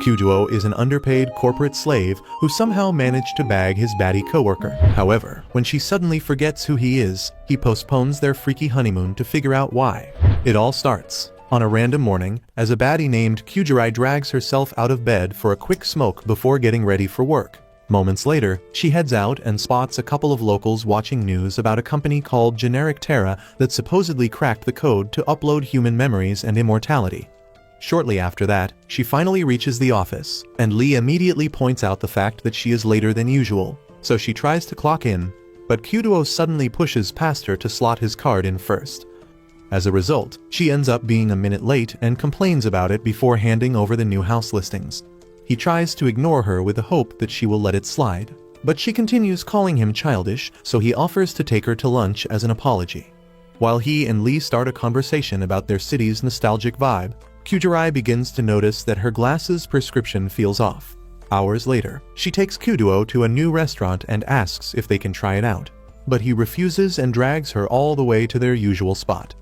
Kyuduo is an underpaid corporate slave who somehow managed to bag his baddie coworker. However, when she suddenly forgets who he is, he postpones their freaky honeymoon to figure out why. It all starts on a random morning, as a baddie named Kyujuri drags herself out of bed for a quick smoke before getting ready for work. Moments later, she heads out and spots a couple of locals watching news about a company called Generic Terra that supposedly cracked the code to upload human memories and immortality. Shortly after that, she finally reaches the office, and Lee immediately points out the fact that she is later than usual, so she tries to clock in, but Kyuduo suddenly pushes past her to slot his card in first. As a result, she ends up being a minute late and complains about it before handing over the new house listings. He tries to ignore her with the hope that she will let it slide, but she continues calling him childish, so he offers to take her to lunch as an apology. While he and Lee start a conversation about their city's nostalgic vibe, Kyujuri begins to notice that her glasses prescription feels off. Hours later, she takes Kyuduo to a new restaurant and asks if they can try it out, but he refuses and drags her all the way to their usual spot.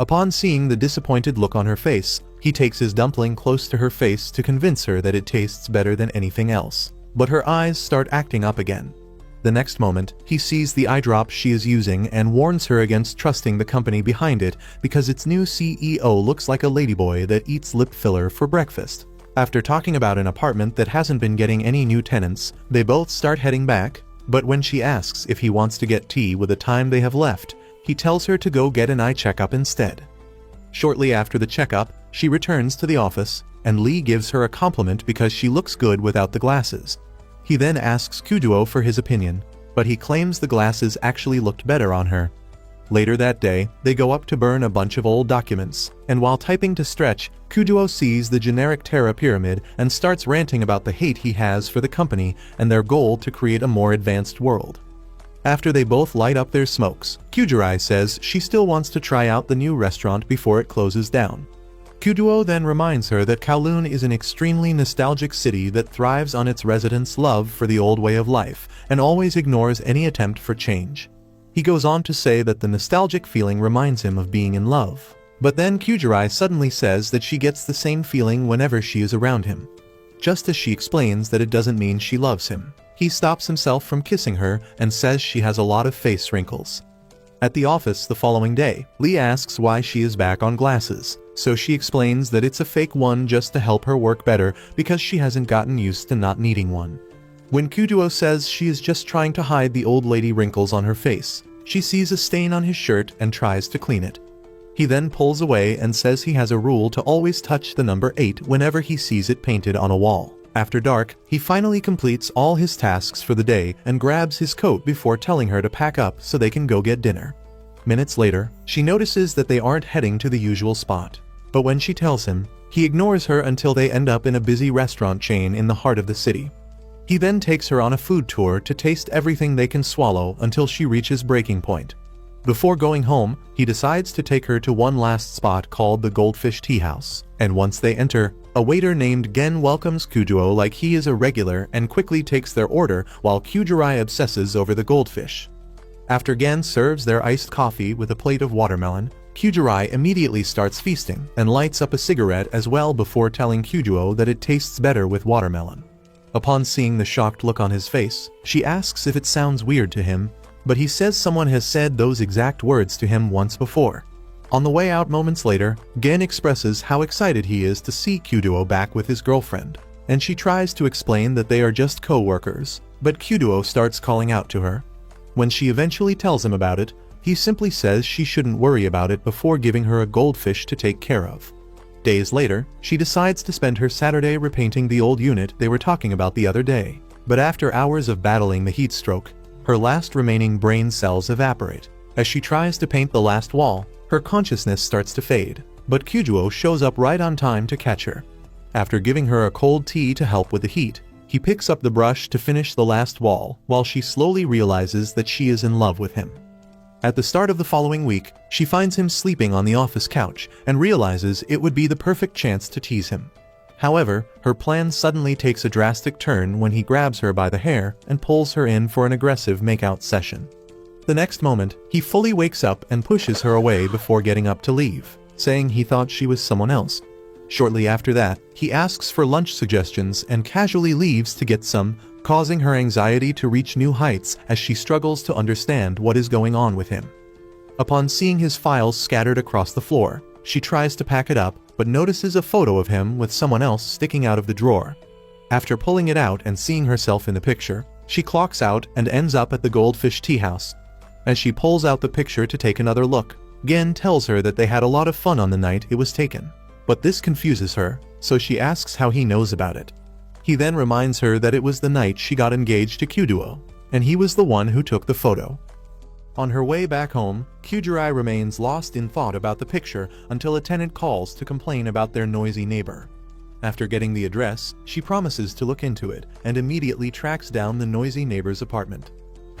Upon seeing the disappointed look on her face, he takes his dumpling close to her face to convince her that it tastes better than anything else, but her eyes start acting up again. The next moment, he sees the eye drop she is using and warns her against trusting the company behind it because its new CEO looks like a ladyboy that eats lip filler for breakfast. After talking about an apartment that hasn't been getting any new tenants, they both start heading back, but when she asks if he wants to get tea with the time they have left, he tells her to go get an eye checkup instead. Shortly after the checkup, she returns to the office, and Lee gives her a compliment because she looks good without the glasses. He then asks Kyuduo for his opinion, but he claims the glasses actually looked better on her. Later that day, they go up to burn a bunch of old documents, and while typing to stretch, Kyuduo sees the Generic Terra pyramid and starts ranting about the hate he has for the company and their goal to create a more advanced world. After they both light up their smokes, Kyujuri says she still wants to try out the new restaurant before it closes down. Kyuduo then reminds her that Kowloon is an extremely nostalgic city that thrives on its residents' love for the old way of life and always ignores any attempt for change. He goes on to say that the nostalgic feeling reminds him of being in love. But then Kyujuri suddenly says that she gets the same feeling whenever she is around him. Just as she explains that it doesn't mean she loves him, he stops himself from kissing her and says she has a lot of face wrinkles. At the office the following day, Lee asks why she is back on glasses, so she explains that it's a fake one just to help her work better because she hasn't gotten used to not needing one. When Kyuduo says she is just trying to hide the old lady wrinkles on her face, she sees a stain on his shirt and tries to clean it. He then pulls away and says he has a rule to always touch the number 8 whenever he sees it painted on a wall. After dark, he finally completes all his tasks for the day and grabs his coat before telling her to pack up so they can go get dinner. Minutes later, she notices that they aren't heading to the usual spot. But when she tells him, he ignores her until they end up in a busy restaurant chain in the heart of the city. He then takes her on a food tour to taste everything they can swallow until she reaches breaking point. Before going home, he decides to take her to one last spot called the Goldfish Tea House, and once they enter, a waiter named Gen welcomes Kyuduo like he is a regular and quickly takes their order while Kyujuri obsesses over the goldfish. After Gen serves their iced coffee with a plate of watermelon, Kyujuri immediately starts feasting and lights up a cigarette as well before telling Kyuduo that it tastes better with watermelon. Upon seeing the shocked look on his face, she asks if it sounds weird to him, but he says someone has said those exact words to him once before. On the way out moments later, Gen expresses how excited he is to see Kyuduo back with his girlfriend, and she tries to explain that they are just co-workers, but Kyuduo starts calling out to her. When she eventually tells him about it, he simply says she shouldn't worry about it before giving her a goldfish to take care of. Days later, she decides to spend her Saturday repainting the old unit they were talking about the other day, but after hours of battling the heat stroke, her last remaining brain cells evaporate. As she tries to paint the last wall, her consciousness starts to fade, but Kyuduo shows up right on time to catch her. After giving her a cold tea to help with the heat, he picks up the brush to finish the last wall while she slowly realizes that she is in love with him. At the start of the following week, she finds him sleeping on the office couch and realizes it would be the perfect chance to tease him. However, her plan suddenly takes a drastic turn when he grabs her by the hair and pulls her in for an aggressive makeout session. The next moment, he fully wakes up and pushes her away before getting up to leave, saying he thought she was someone else. Shortly after that, he asks for lunch suggestions and casually leaves to get some, causing her anxiety to reach new heights as she struggles to understand what is going on with him. Upon seeing his files scattered across the floor, she tries to pack it up, but notices a photo of him with someone else sticking out of the drawer. After pulling it out and seeing herself in the picture, she clocks out and ends up at the Goldfish Tea House. As she pulls out the picture to take another look, Gen tells her that they had a lot of fun on the night it was taken. But this confuses her, so she asks how he knows about it. He then reminds her that it was the night she got engaged to Kyuduo, and he was the one who took the photo. On her way back home, Kyujuri remains lost in thought about the picture until a tenant calls to complain about their noisy neighbor. After getting the address, she promises to look into it and immediately tracks down the noisy neighbor's apartment.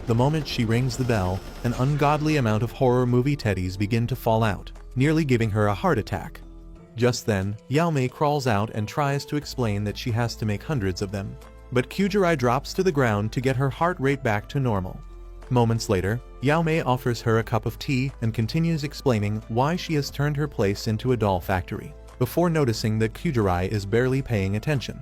The moment she rings the bell, an ungodly amount of horror movie teddies begin to fall out, nearly giving her a heart attack. Just then, Yaomei crawls out and tries to explain that she has to make hundreds of them, but Kyujuri drops to the ground to get her heart rate back to normal. Moments later, Yaomei offers her a cup of tea and continues explaining why she has turned her place into a doll factory, before noticing that Kyujuri is barely paying attention.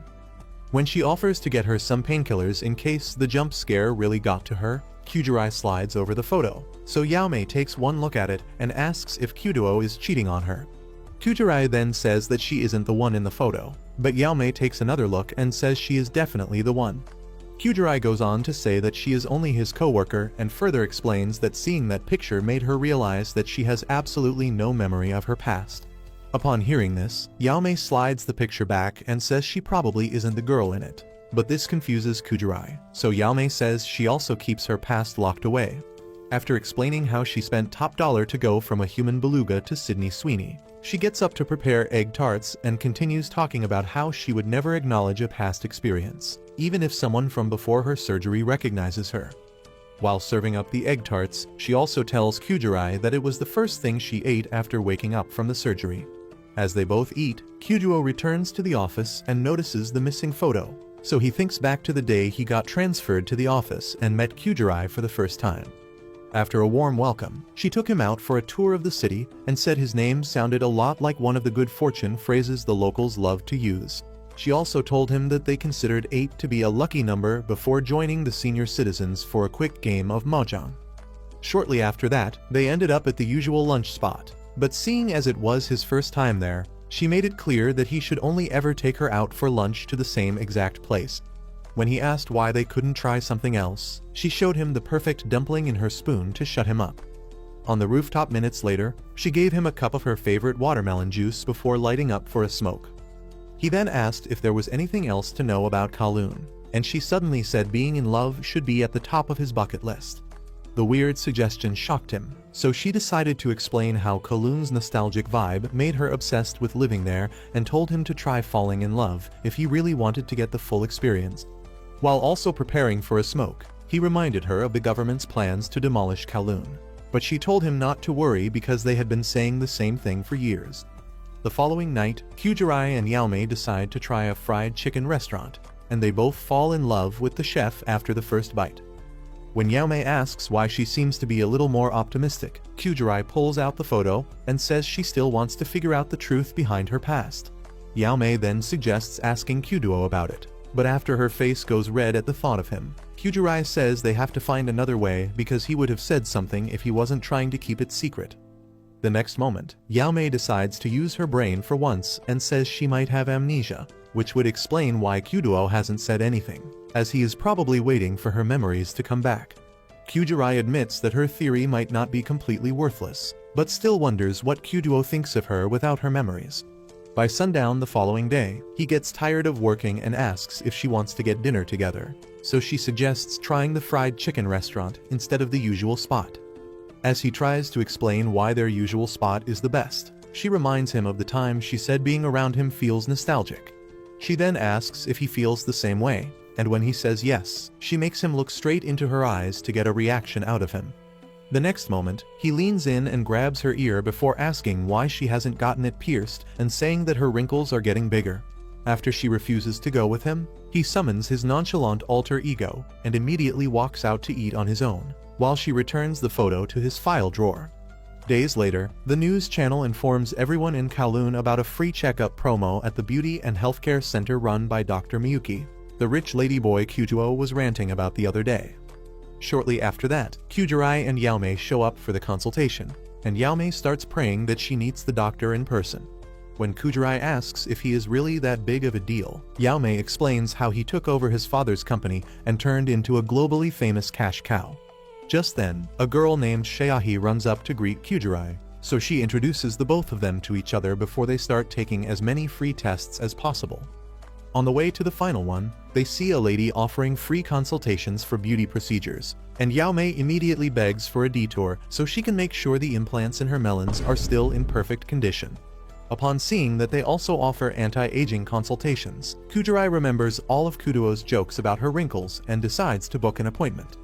When she offers to get her some painkillers in case the jump scare really got to her, Kyujuri slides over the photo, so Yaomei takes one look at it and asks if Kyuduo is cheating on her. Kyujuri then says that she isn't the one in the photo, but Yaomei takes another look and says she is definitely the one. Kyujuri goes on to say that she is only his co-worker and further explains that seeing that picture made her realize that she has absolutely no memory of her past. Upon hearing this, Yaomei slides the picture back and says she probably isn't the girl in it, but this confuses Kyujuri, so Yaomei says she also keeps her past locked away. After explaining how she spent top dollar to go from a human beluga to Sydney Sweeney, she gets up to prepare egg tarts and continues talking about how she would never acknowledge a past experience, even if someone from before her surgery recognizes her. While serving up the egg tarts, she also tells Kyujuri that it was the first thing she ate after waking up from the surgery. As they both eat, Kyuduo returns to the office and notices the missing photo, so he thinks back to the day he got transferred to the office and met Kyujuri for the first time. After a warm welcome, she took him out for a tour of the city and said his name sounded a lot like one of the good fortune phrases the locals love to use. She also told him that they considered 8 to be a lucky number before joining the senior citizens for a quick game of mahjong. Shortly after that, they ended up at the usual lunch spot, but seeing as it was his first time there, she made it clear that he should only ever take her out for lunch to the same exact place. When he asked why they couldn't try something else, she showed him the perfect dumpling in her spoon to shut him up. On the rooftop minutes later, she gave him a cup of her favorite watermelon juice before lighting up for a smoke. He then asked if there was anything else to know about Kowloon, and she suddenly said being in love should be at the top of his bucket list. The weird suggestion shocked him, so she decided to explain how Kowloon's nostalgic vibe made her obsessed with living there and told him to try falling in love if he really wanted to get the full experience. While also preparing for a smoke, he reminded her of the government's plans to demolish Kowloon, but she told him not to worry because they had been saying the same thing for years. The following night, Kyujuri and Yaomei decide to try a fried chicken restaurant, and they both fall in love with the chef after the first bite. When Yaomei asks why she seems to be a little more optimistic, Kyujuri pulls out the photo and says she still wants to figure out the truth behind her past. Yaomei then suggests asking Kyuduo about it, but after her face goes red at the thought of him, Kyujuri says they have to find another way because he would have said something if he wasn't trying to keep it secret. The next moment, Yaomei decides to use her brain for once and says she might have amnesia, which would explain why Kyuduo hasn't said anything, as he is probably waiting for her memories to come back. Kyujuri admits that her theory might not be completely worthless, but still wonders what Kyuduo thinks of her without her memories. By sundown the following day, he gets tired of working and asks if she wants to get dinner together, so she suggests trying the fried chicken restaurant instead of the usual spot. As he tries to explain why their usual spot is the best, she reminds him of the time she said being around him feels nostalgic. She then asks if he feels the same way, and when he says yes, she makes him look straight into her eyes to get a reaction out of him. The next moment, he leans in and grabs her ear before asking why she hasn't gotten it pierced and saying that her wrinkles are getting bigger. After she refuses to go with him, he summons his nonchalant alter ego and immediately walks out to eat on his own, while she returns the photo to his file drawer. Days later, the news channel informs everyone in Kowloon about a free checkup promo at the beauty and healthcare center run by Dr. Miyuki. The rich ladyboy Kyujo was ranting about the other day. Shortly after that, Kyujirai and Yaomei show up for the consultation, and Yaomei starts praying that she meets the doctor in person. When Kyujirai asks if he is really that big of a deal, Yaomei explains how he took over his father's company and turned into a globally famous cash cow. Just then, a girl named Shayahi runs up to greet Kyujirai, so she introduces the both of them to each other before they start taking as many free tests as possible. On the way to the final one, they see a lady offering free consultations for beauty procedures, and Yaomei immediately begs for a detour so she can make sure the implants in her melons are still in perfect condition. Upon seeing that they also offer anti-aging consultations, Kyujirai remembers all of Kudo's jokes about her wrinkles and decides to book an appointment.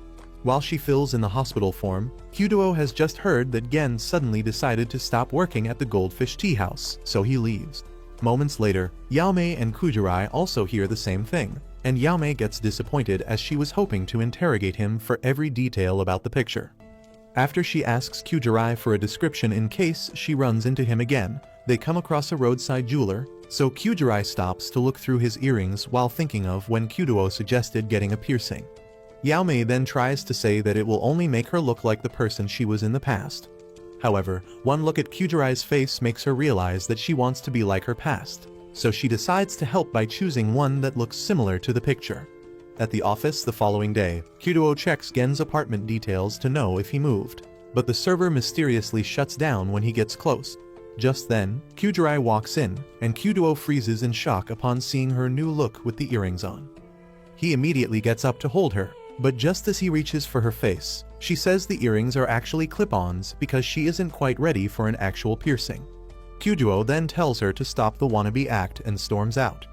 While she fills in the hospital form, Kudo has just heard that Gen suddenly decided to stop working at the Goldfish Tea House, so he leaves. Moments later, Yaomei and Kyujirai also hear the same thing, and Yaomei gets disappointed as she was hoping to interrogate him for every detail about the picture. After she asks Kyujirai for a description in case she runs into him again, they come across a roadside jeweler, so Kyujirai stops to look through his earrings while thinking of when Kudo suggested getting a piercing. Yaomei then tries to say that it will only make her look like the person she was in the past. However, one look at Kyujirai's face makes her realize that she wants to be like her past, so she decides to help by choosing one that looks similar to the picture. At the office the following day, Kudo checks Gen's apartment details to know if he moved, but the server mysteriously shuts down when he gets close. Just then, Kyujirai walks in, and Kudo freezes in shock upon seeing her new look with the earrings on. He immediately gets up to hold her, but just as he reaches for her face, she says the earrings are actually clip-ons because she isn't quite ready for an actual piercing. Kudo then tells her to stop the wannabe act and storms out.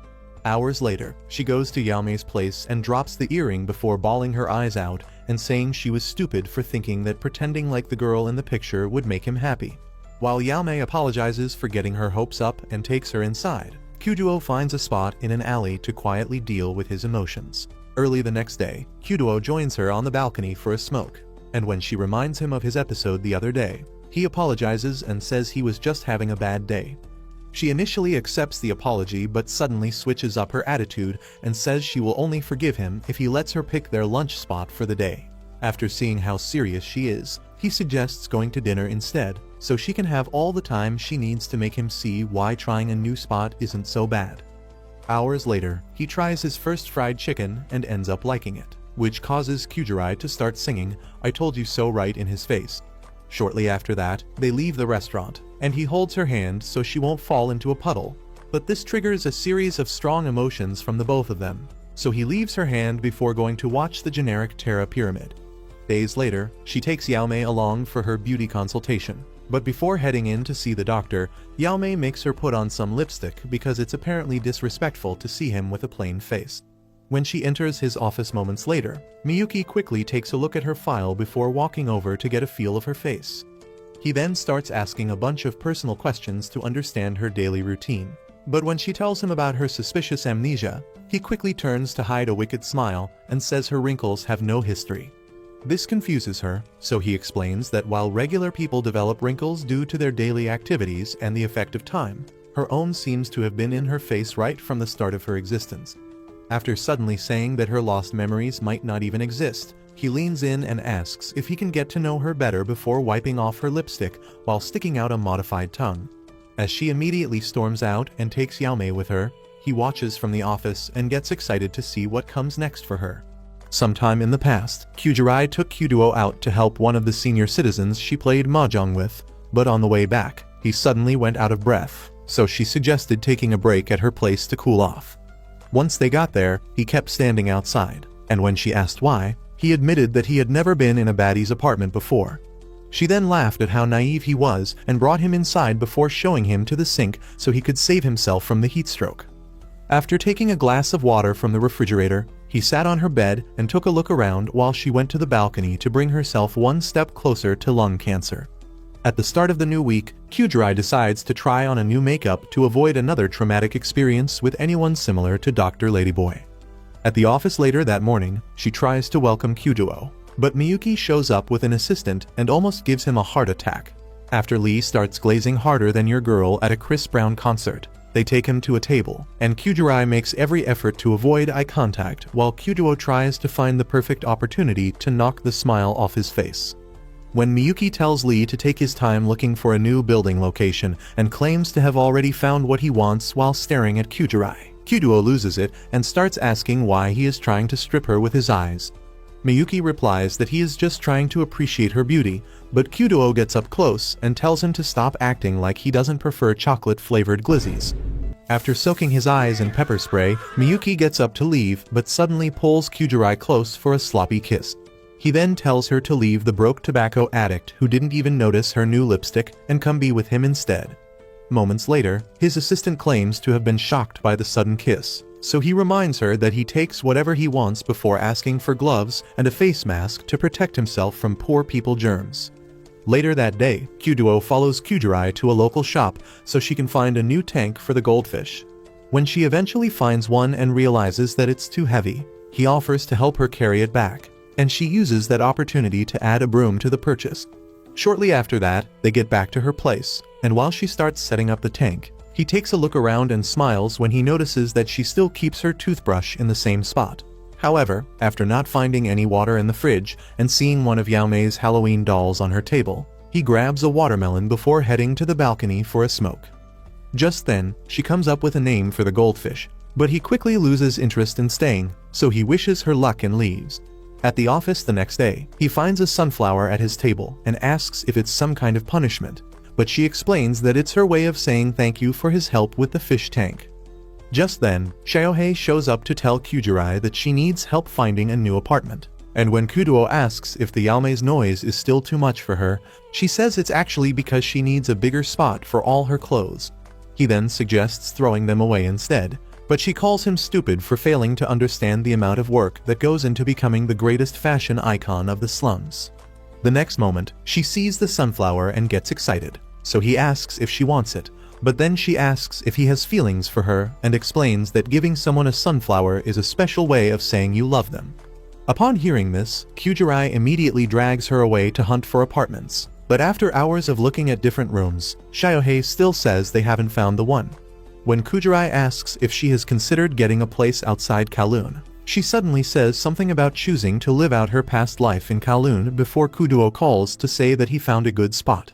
Hours later, she goes to Yaomei's place and drops the earring before bawling her eyes out and saying she was stupid for thinking that pretending like the girl in the picture would make him happy. While Yaomei apologizes for getting her hopes up and takes her inside, Kudo finds a spot in an alley to quietly deal with his emotions. Early the next day, Kudo joins her on the balcony for a smoke, and when she reminds him of his episode the other day, he apologizes and says he was just having a bad day. She initially accepts the apology but suddenly switches up her attitude and says she will only forgive him if he lets her pick their lunch spot for the day. After seeing how serious she is, he suggests going to dinner instead, so she can have all the time she needs to make him see why trying a new spot isn't so bad. Hours later, he tries his first fried chicken and ends up liking it, which causes Kyujirai to start singing "I Told You So" right in his face. Shortly after that, they leave the restaurant, and he holds her hand so she won't fall into a puddle, but this triggers a series of strong emotions from the both of them, so he leaves her hand before going to watch the generic Terra Pyramid. Days later, she takes Yaomei along for her beauty consultation. But before heading in to see the doctor, Yaomei makes her put on some lipstick because it's apparently disrespectful to see him with a plain face. When she enters his office moments later, Miyuki quickly takes a look at her file before walking over to get a feel of her face. He then starts asking a bunch of personal questions to understand her daily routine. But when she tells him about her suspicious amnesia, he quickly turns to hide a wicked smile and says her wrinkles have no history. This confuses her, so he explains that while regular people develop wrinkles due to their daily activities and the effect of time, her own seems to have been in her face right from the start of her existence. After suddenly saying that her lost memories might not even exist, he leans in and asks if he can get to know her better before wiping off her lipstick while sticking out a modified tongue. As she immediately storms out and takes Yaomei with her, he watches from the office and gets excited to see what comes next for her. Sometime in the past, Kyujirai took Kudo out to help one of the senior citizens she played mahjong with, but on the way back, he suddenly went out of breath, so she suggested taking a break at her place to cool off. Once they got there, he kept standing outside, and when she asked why, he admitted that he had never been in a baddie's apartment before. She then laughed at how naive he was and brought him inside before showing him to the sink so he could save himself from the heat stroke. After taking a glass of water from the refrigerator, he sat on her bed and took a look around while she went to the balcony to bring herself one step closer to lung cancer. At the start of the new week, Kyujirai decides to try on a new makeup to avoid another traumatic experience with anyone similar to Dr. Ladyboy. At the office later that morning, she tries to welcome Kudo, but Miyuki shows up with an assistant and almost gives him a heart attack. After Lee starts glazing harder than your girl at a Chris Brown concert, they take him to a table, and Kyujurai makes every effort to avoid eye contact while Kyuduo tries to find the perfect opportunity to knock the smile off his face. When Miyuki tells Lee to take his time looking for a new building location and claims to have already found what he wants while staring at Kyujurai, Kyuduo loses it and starts asking why he is trying to strip her with his eyes. Miyuki replies that he is just trying to appreciate her beauty, but Kyuduo gets up close and tells him to stop acting like he doesn't prefer chocolate-flavored glizzies. After soaking his eyes in pepper spray, Miyuki gets up to leave but suddenly pulls Kyujurai close for a sloppy kiss. He then tells her to leave the broke tobacco addict who didn't even notice her new lipstick and come be with him instead. Moments later, his assistant claims to have been shocked by the sudden kiss, so he reminds her that he takes whatever he wants before asking for gloves and a face mask to protect himself from poor people germs. Later that day, Kyuduo follows Kyujurai to a local shop so she can find a new tank for the goldfish. When she eventually finds one and realizes that it's too heavy, he offers to help her carry it back, and she uses that opportunity to add a broom to the purchase. Shortly after that, they get back to her place, and while she starts setting up the tank, he takes a look around and smiles when he notices that she still keeps her toothbrush in the same spot. However, after not finding any water in the fridge and seeing one of Yaomei's Halloween dolls on her table, he grabs a watermelon before heading to the balcony for a smoke. Just then, she comes up with a name for the goldfish, but he quickly loses interest in staying, so he wishes her luck and leaves. At the office the next day, he finds a sunflower at his table and asks if it's some kind of punishment, but she explains that it's her way of saying thank you for his help with the fish tank. Just then, Xiaohei shows up to tell Kyujurai that she needs help finding a new apartment, and when Kyuduo asks if the Yaomei's noise is still too much for her, she says it's actually because she needs a bigger spot for all her clothes. He then suggests throwing them away instead, but she calls him stupid for failing to understand the amount of work that goes into becoming the greatest fashion icon of the slums. The next moment, she sees the sunflower and gets excited, so he asks if she wants it. But then she asks if he has feelings for her and explains that giving someone a sunflower is a special way of saying you love them. Upon hearing this, Kyujurai immediately drags her away to hunt for apartments. But after hours of looking at different rooms, Xiaohei still says they haven't found the one. When Kyujurai asks if she has considered getting a place outside Kowloon, she suddenly says something about choosing to live out her past life in Kowloon before Kyuduo calls to say that he found a good spot.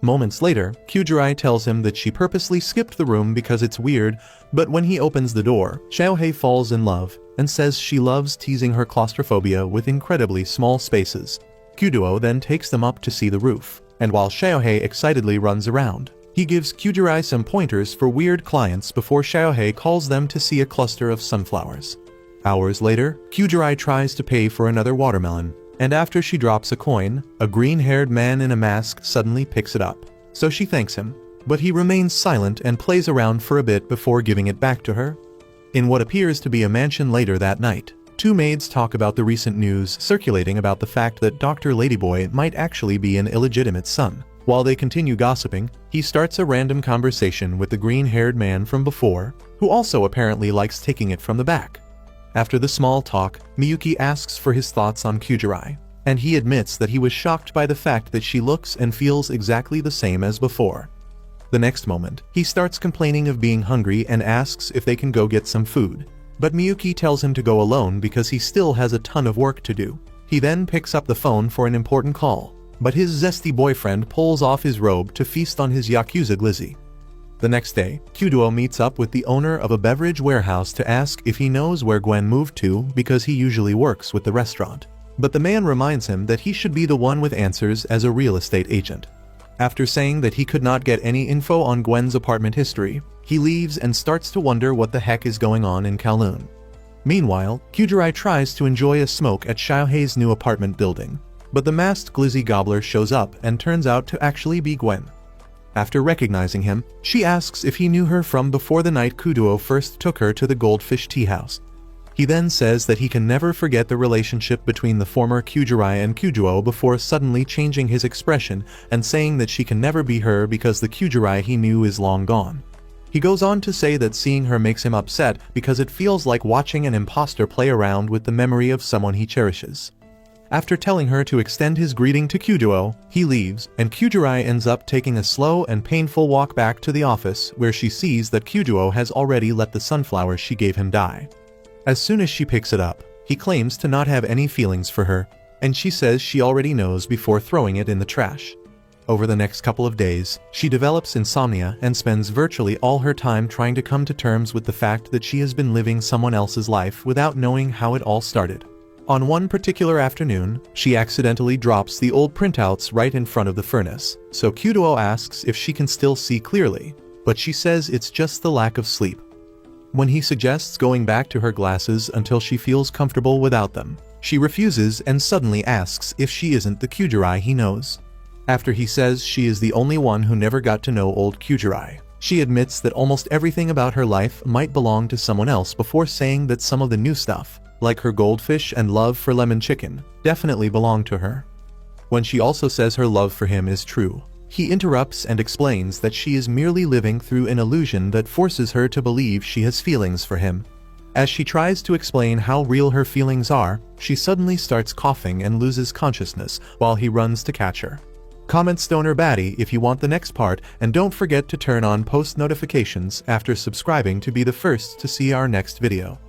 Moments later, Kyujurai tells him that she purposely skipped the room because it's weird, but when he opens the door, Xiaohei falls in love and says she loves teasing her claustrophobia with incredibly small spaces. Kyuduo then takes them up to see the roof, and while Xiaohei excitedly runs around, he gives Kyujurai some pointers for weird clients before Xiaohei calls them to see a cluster of sunflowers. Hours later, Kyujurai tries to pay for another watermelon, and after she drops a coin, a green-haired man in a mask suddenly picks it up. So she thanks him, but he remains silent and plays around for a bit before giving it back to her. In what appears to be a mansion later that night, two maids talk about the recent news circulating about the fact that Dr. Ladyboy might actually be an illegitimate son. While they continue gossiping, he starts a random conversation with the green-haired man from before, who also apparently likes taking it from the back. After the small talk, Miyuki asks for his thoughts on Kyujurai, and he admits that he was shocked by the fact that she looks and feels exactly the same as before. The next moment, he starts complaining of being hungry and asks if they can go get some food, but Miyuki tells him to go alone because he still has a ton of work to do. He then picks up the phone for an important call, but his zesty boyfriend pulls off his robe to feast on his Yakuza glizzy. The next day, Kyuduo meets up with the owner of a beverage warehouse to ask if he knows where Gwen moved to because he usually works with the restaurant. But the man reminds him that he should be the one with answers as a real estate agent. After saying that he could not get any info on Gwen's apartment history, he leaves and starts to wonder what the heck is going on in Kowloon. Meanwhile, Kyujurai tries to enjoy a smoke at Xiaohei's new apartment building, but the masked glizzy gobbler shows up and turns out to actually be Gwen. After recognizing him, she asks if he knew her from before the night Kyuduo first took her to the Goldfish Tea House. He then says that he can never forget the relationship between the former Kyujurai and Kyuduo before suddenly changing his expression and saying that she can never be her because the Kyujurai he knew is long gone. He goes on to say that seeing her makes him upset because it feels like watching an imposter play around with the memory of someone he cherishes. After telling her to extend his greeting to Kyujuo, he leaves, and Kyujurai ends up taking a slow and painful walk back to the office where she sees that Kyujuo has already let the sunflower she gave him die. As soon as she picks it up, he claims to not have any feelings for her, and she says she already knows before throwing it in the trash. Over the next couple of days, she develops insomnia and spends virtually all her time trying to come to terms with the fact that she has been living someone else's life without knowing how it all started. On one particular afternoon, she accidentally drops the old printouts right in front of the furnace, so Kyujuo asks if she can still see clearly, but she says it's just the lack of sleep. When he suggests going back to her glasses until she feels comfortable without them, she refuses and suddenly asks if she isn't the Kyujurai he knows. After he says she is the only one who never got to know old Kyujurai, she admits that almost everything about her life might belong to someone else before saying that some of the new stuff, like her goldfish and love for lemon chicken, definitely belong to her. When she also says her love for him is true, he interrupts and explains that she is merely living through an illusion that forces her to believe she has feelings for him. As she tries to explain how real her feelings are, she suddenly starts coughing and loses consciousness while he runs to catch her. Comment Stoner Baddie if you want the next part, and don't forget to turn on post notifications after subscribing to be the first to see our next video.